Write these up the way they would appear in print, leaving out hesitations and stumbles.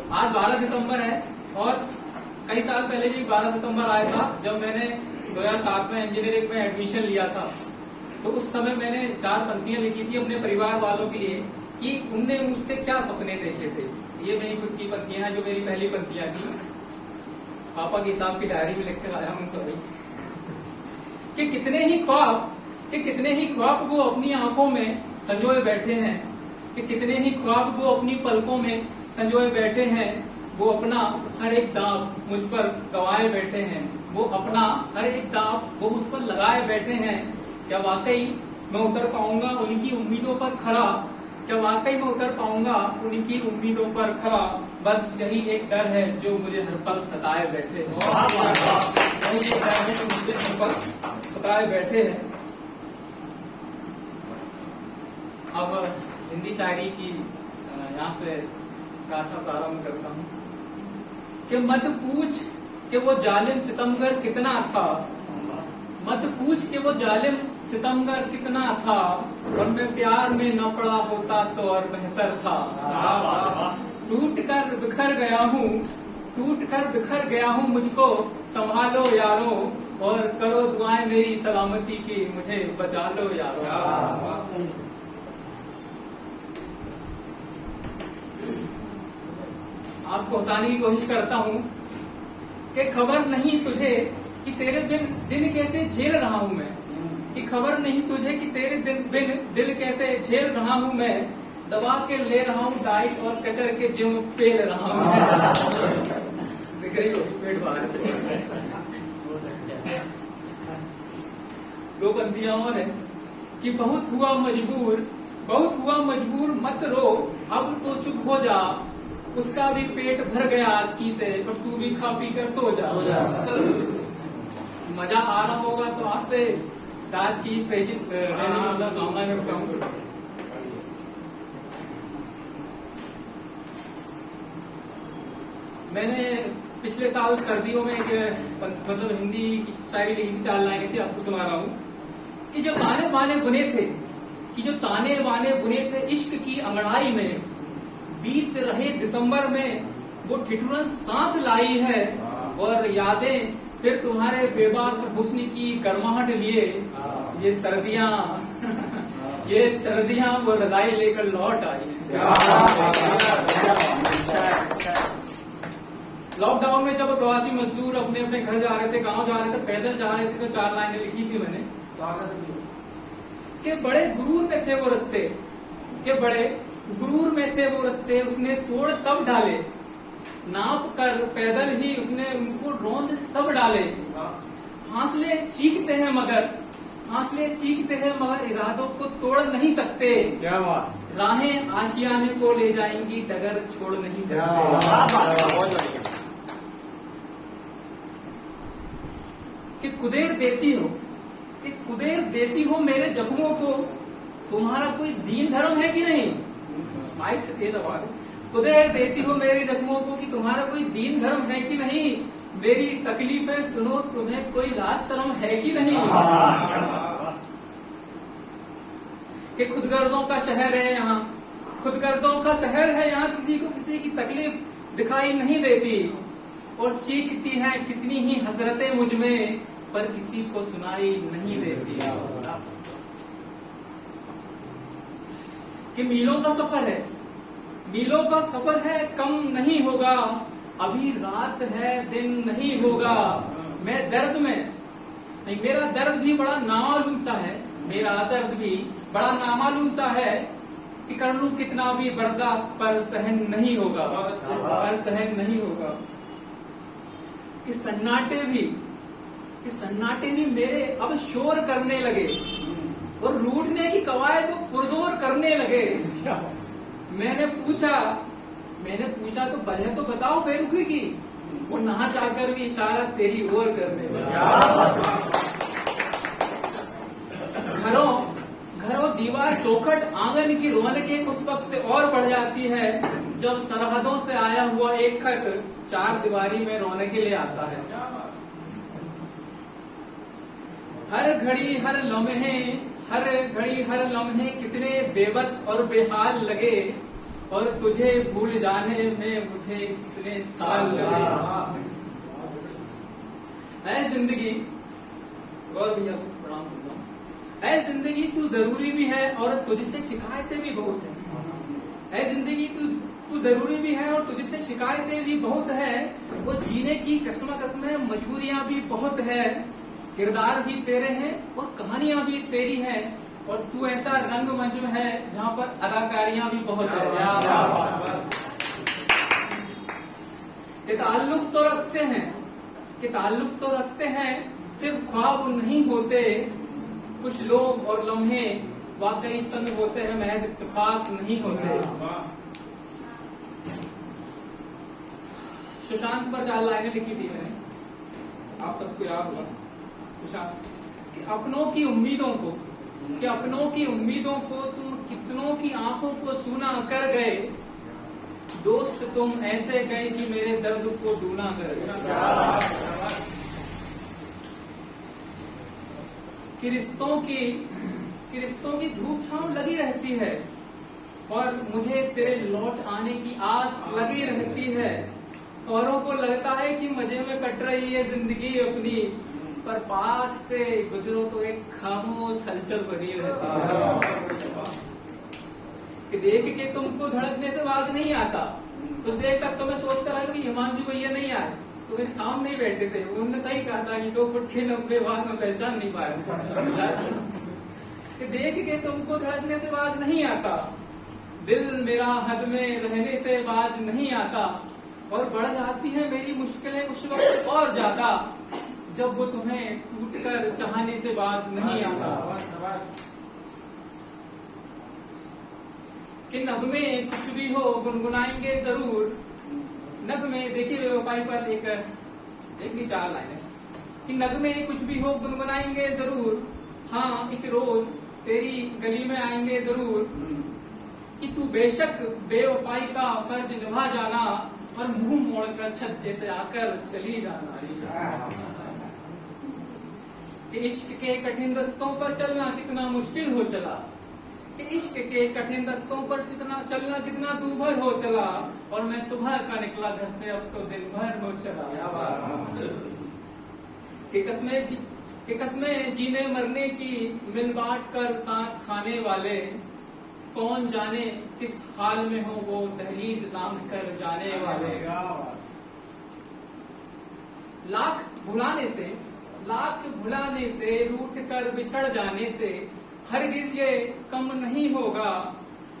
आज 12 सितंबर है और कई साल पहले भी 12 सितंबर आया था जब मैंने 2007 में इंजीनियरिंग में एडमिशन लिया था। तो उस समय मैंने 4 पंक्तियां लिखी थी अपने परिवार वालों के लिए कि उनने मुझसे क्या सपने देखे थे। ये मेरी खुद की पंक्तियां हैं जो मेरी पहली पंक्तियां थी। पापा के हिसाब की डायरी में लिख कर आया हूं सभी कि कितने ही ख्वाब वो अपनी आंखों में संजोए बैठे हैं, कि कितने ही ख्वाब वो अपनी पलकों में संजोए बैठे हैं। वो अपना हर एक दांव मुझ पर गवाए बैठे हैं, वो अपना हर एक दांव वो मुझ पर लगाए बैठे हैं। क्या वाकई मैं उतर पाऊंगा उनकी उम्मीदों पर खरा? क्या वाकई मैं उतर पाऊंगा उनकी उम्मीदों पर खरा? बस यही एक डर है जो मुझे हर पल सताए बैठे हैं। यही एक डर है जो मुझे हर पल सताए बैठे हैं। अब हिंदी शायरी की यहाँ से गाथा प्रारंभ करता हूँ कि मत पूछ कि वो जालिम सितमगर कितना था, मत पूछ कि वो जालिम सितमगर कितना था, और मैं प्यार में न पड़ा होता तो और बेहतर था। टूट कर बिखर गया हूँ मुझको संभालो यारो, और करो दुआएं मेरी सलामती की मुझे बचा लो यारो। आपको हंसाने की कोशिश करता हूँ कि खबर नहीं तुझे कि तेरे बिन दिन कैसे झेल रहा हूँ मैं, कि खबर नहीं तुझे कि तेरे बिन दिल कैसे झेल रहा हूँ मैं। दबा के ले रहा हूँ डाइट और कचर के जिम पेल रहा हूँ। दिख रही होगी पेट बाहर। 2 पंक्तियां और है कि बहुत हुआ मजबूर मत रो, अब तो चुप हो जा, उसका भी पेट भर गया आसकी से, और तू भी खा पी कर सो जा। मजा आ रहा होगा तो आज से दांत की प्रेषित कामना करता हूँ। मैंने पिछले साल सर्दियों में एक मतलब हिंदी की शायरी लिखी 4 लाइनें थी, आपको सुना रहा हूँ कि जो ताने बाने बुने थे इश्क की अंगड़ाई में, बीत रहे दिसंबर में वो ठिठुरन साथ लाई है, और यादें फिर तुम्हारे बेबाक हुस्न की गर्माहट लिए ये सर्दियां वो रजाई लेकर लौट आई है। लॉकडाउन में जब प्रवासी मजदूर अपने अपने घर जा रहे थे, गांव जा रहे थे, पैदल जा रहे थे, तो 4 लाइनें लिखी थी मैंने कि बड़े गुरूर में थे वो रस्ते, उसने तोड़ सब डाले, नाप कर पैदल ही उसने उनको रोंद सब डाले। हांसले चीखते हैं मगर इरादों को तोड़ नहीं सकते। क्या बात। राहें आशियाने को ले जाएंगी, डगर छोड़ नहीं सकते। कि कुदेर देती हो मेरे जख्मों को, तुम्हारा कोई दीन धर्म है कि नहीं? माइक से तेज आवाज। कुदेर देती हो मेरे जख्मों को कि तुम्हारा कोई दीन धर्म है कि नहीं? मेरी तकलीफें सुनो, तुम्हें कोई लाज शर्म है कि नहीं? कि खुदगर्जों का शहर है यहाँ, किसी को किसी की तकलीफ दिखाई नहीं देती, और चीखती हैं कितनी ही हसरतें मुझ में, पर किसी को सुनाई नहीं देती। कि मीलों का सफर है कम नहीं होगा, अभी रात है दिन नहीं होगा। मैं दर्द में नहीं, मेरा दर्द भी बड़ा नामालूम सा है, कि कर लूं कितना भी बर्दाश्त पर सहन नहीं होगा। कि सन्नाटे भी मेरे अब शोर करने लगे, और रूठने की कवायद को पुरजोर करने लगे। मैंने पूछा तो वजह तो बताओ बेरुखी की, वो नहा चाहकर भी इशारा तेरी ओर करने लगे। घरों दीवार चौखट आंगन की रौनकें उस वक्त और बढ़ जाती है, जब सरहदों से आया हुआ एक खत 4 दीवारी में रौनकें ले आता है। हर घड़ी हर लम्हे कितने बेबस और बेहाल लगे, और तुझे भूल जाने में मुझे कितने साल लगे। ऐ जिंदगी, गौर भैया को प्रणाम करता हूँ। ऐ जिंदगी तू जरूरी भी है और तुझसे शिकायतें भी बहुत है। ऐ जिंदगी तू जरूरी भी है और तुझसे शिकायतें भी बहुत है। वो जीने की कसमें मजबूरियां भी बहुत है। किरदार भी तेरे हैं और कहानियां भी तेरी हैं। और तू ऐसा रंगमंच में है जहाँ पर अदाकारियां भी बहुत है। कि ताल्लुक तो रखते हैं, सिर्फ ख्वाब नहीं होते। कुछ लोग और लम्हे वाकई संग होते हैं, महज इत्तेफाक नहीं होते। सुशांत पर 4 लाइनें लिखी थी मैंने, आप सबको याद होगा। सुशांत कि अपनों की उम्मीदों को तुम कितनों की आंखों को सूना कर गए। दोस्त तुम ऐसे गए कि मेरे दर्द को दूना कर गए। कि रिश्तों की धूप छांव लगी रहती है और मुझे तेरे लौट आने की आस लगी रहती है। औरों को लगता है कि मजे में कट रही है जिंदगी अपनी, पर पास से गुजरो तो एक खामोश हलचल बनी रहती है। कि देख के तुमको धड़कने से आवाज नहीं आता। कुछ देर तक तो मैं सोचता रहा कि हिमांशु भैया नहीं आए, तो मेरे सामने ही बैठे थे। उन्होंने सही कहा था कि 2 फुट के लंबे बाद में पहचान नहीं पाया। कि देख के तुमको धड़कने से आवाज नहीं आता। दिल मेरा हद में रहने से आवाज नहीं आता। और बढ़ जाती है मेरी मुश्किलें उस वक्त और ज्यादा, जब वो तुम्हें टूटकर चाहने से बाज नहीं आता। कि नगमे कुछ भी हो गुनगुनाएंगे जरूर। नगमे देखिए बेवफाई पर एक नहीं 4 लाइनें। कि नगमे कुछ भी हो गुनगुनाएंगे जरूर। हाँ एक रोज तेरी गली में आएंगे जरूर। कि तू बेशक बेवफाई का फर्ज निभा जाना और मुंह मोड़कर छज्जे से आकर चली जाना। कि इश्क के कठिन रस्तों पर चलना कितना मुश्किल हो चला। कि इश्क के कठिन रस्तों पर चलना कितना दूभर हो चला। और मैं सुबह का निकला घर से, अब तो दिन भर हो चला। कि कस्में जीने मरने की मिल बांट कर साथ खाने वाले, कौन जाने किस हाल में हो वो दहलीज नाम कर जाने वाले। लाख भुलाने से रूठ कर बिछड़ जाने से हरगिज ये कम नहीं होगा।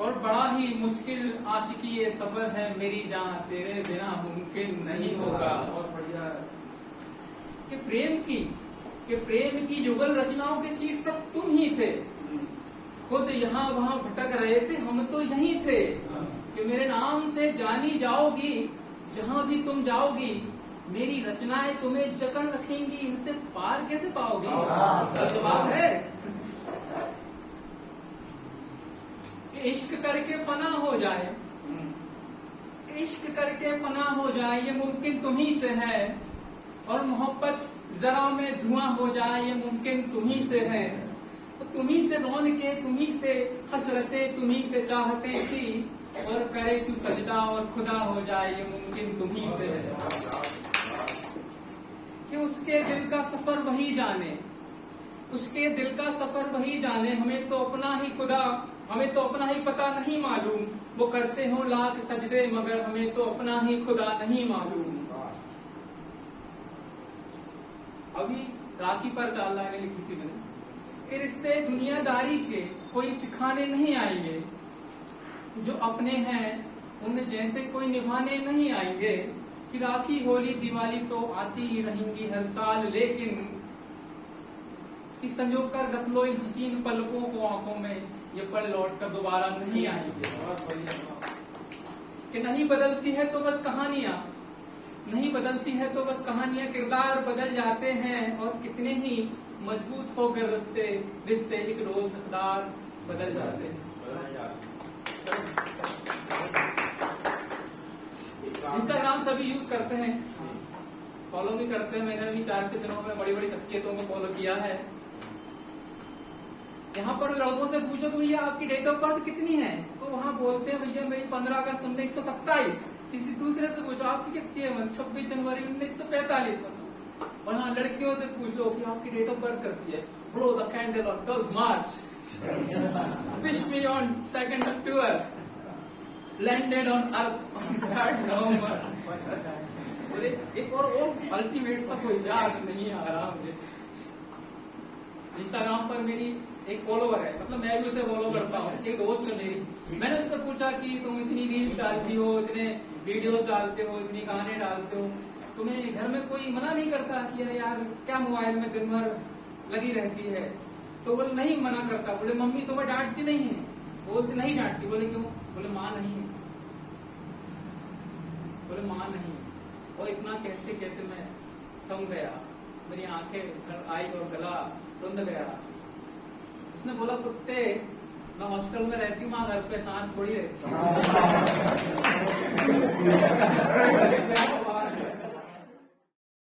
और बड़ा ही मुश्किल आशिकी ये सफर है, मेरी जान तेरे बिना मुमकिन नहीं होगा। और बढ़िया कि प्रेम की युगल रचनाओं के शीर्षक तुम ही थे। खुद यहाँ वहाँ भटक रहे थे, हम तो यहीं थे। कि मेरे नाम से जानी जाओगी जहाँ भी तुम जाओगी। मेरी रचनाएं तुम्हें जकड़ रखेंगी, इनसे पार कैसे पाओगी? जवाब है कि इश्क करके फना हो जाए, इश्क करके फना हो जाए ये मुमकिन तुम्ही से है। और मोहब्बत जरा में धुआं हो जाए ये मुमकिन तुम्ही से है। तो तुम्ही से रौनके, तुम्ही से हसरते, तुम्ही से चाहते थी। और करे तू सजदा और खुदा हो जाए ये मुमकिन तुम्ही से है। कि उसके दिल का सफर वही जाने, उसके दिल का सफर वही जाने। हमें तो अपना ही खुदा, हमें तो अपना ही पता नहीं मालूम। वो करते हो लाख सजदे मगर हमें तो अपना ही खुदा नहीं मालूम। अभी राखी पर 4 लाइनें लिखी थी मैंने। कि रिश्ते दुनियादारी के कोई सिखाने नहीं आएंगे। जो अपने हैं उन्हें जैसे कोई निभाने नहीं आएंगे। कि राखी होली दिवाली तो आती ही रहेंगी हर साल, लेकिन इस संजो कर रख लो इन हसीन पलकों को आंखों में, ये पल लौट कर दोबारा नहीं आएंगे। कि नहीं बदलती है तो बस कहानियां, नहीं बदलती है तो बस कहानियां। किरदार बदल जाते हैं और कितने ही मजबूत होकर रिश्ते एक रोज हकदार बदल जाते हैं। इंस्टाग्राम सभी यूज करते हैं, फॉलो भी करते हैं। मैंने भी 4-6 दिनों में बड़ी बड़ी शख्सियतों को फॉलो किया है। यहाँ पर लड़कों से पूछो कि भैया आपकी डेट ऑफ बर्थ कितनी है, तो वहाँ बोलते हैं भैया मेरी 15 अगस्त 1927। किसी दूसरे से पूछो आपकी कितनी है, 26 जनवरी 1945। और हाँ लड़कियों से पूछ लो कि आपकी डेट ऑफ बर्थ करती है, bro the candle on 12 March, wish me on 2 October, landed on earth on 3 नवंबर। बोले एक और अल्टीमेट का कोई याद नहीं आ रहा मुझे। इंस्टाग्राम पर मेरी एक फॉलोवर है, मतलब मैं भी उसे फॉलो करता हूँ, एक दोस्त है मेरी। मैंने उससे पूछा कि तुम इतनी रील्स डालती हो, इतने वीडियोस डालते हो, इतनी गाने डालते हो, तुम्हें घर में कोई मना नहीं करता कि अरे यार क्या मोबाइल में दिन भर लगी रहती है? तो बोले नहीं मना करता। बोले मम्मी तुम्हें डांटती नहीं है? बोलते नहीं डांटती। बोले क्यों? बोले माँ नहीं है। बोले माँ नहीं है। और इतना कहते कहते मैं थम गया, मेरी आंखें आई और गला रुंध गया। उसने बोला कुत्ते मैं हॉस्टल में रहती हूँ, माँ घर पे साथ थोड़ी रहती हूँ।